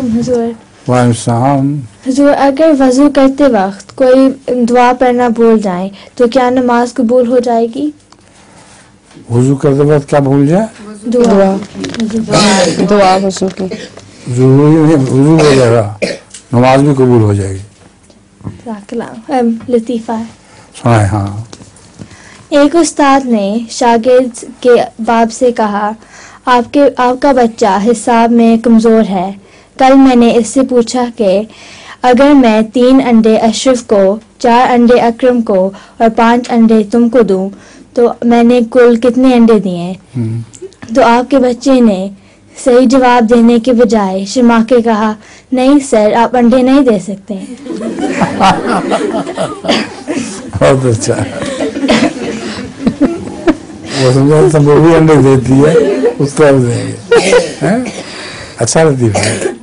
अस्सलामुअलैकुम हुजूर। वालेकुम। हुजूर, अगर वज़ू करते वक्त कोई दुआ पढ़ना भूल जाए तो क्या नमाज कबूल हो जाएगी? वज़ू करते वक्त क्या भूल जाए? दुआ वज़ू की जरूरी नहीं, वज़ू हो जाएगा, नमाज भी कबूल हो जाएगी। लतीफ़ा है, सुनाए। हाँ, एक उस्ताद ने शागिर्द के बाप से कहा, आपका बच्चा हिसाब में कमज़ोर है। कल मैंने इससे पूछा कि अगर मैं 3 अंडे अशरफ को, 4 अंडे अकरम को और 5 अंडे तुमको दूं तो मैंने कुल कितने अंडे दिए? तो आपके बच्चे ने सही जवाब देने के बजाय शर्मा के कहा, नहीं सर, आप अंडे नहीं दे सकते। बहुत अच्छा। वो समझा सब वो भी अंडे देती है, उसका भी देंगे। अच्छा लतीफ़ा है।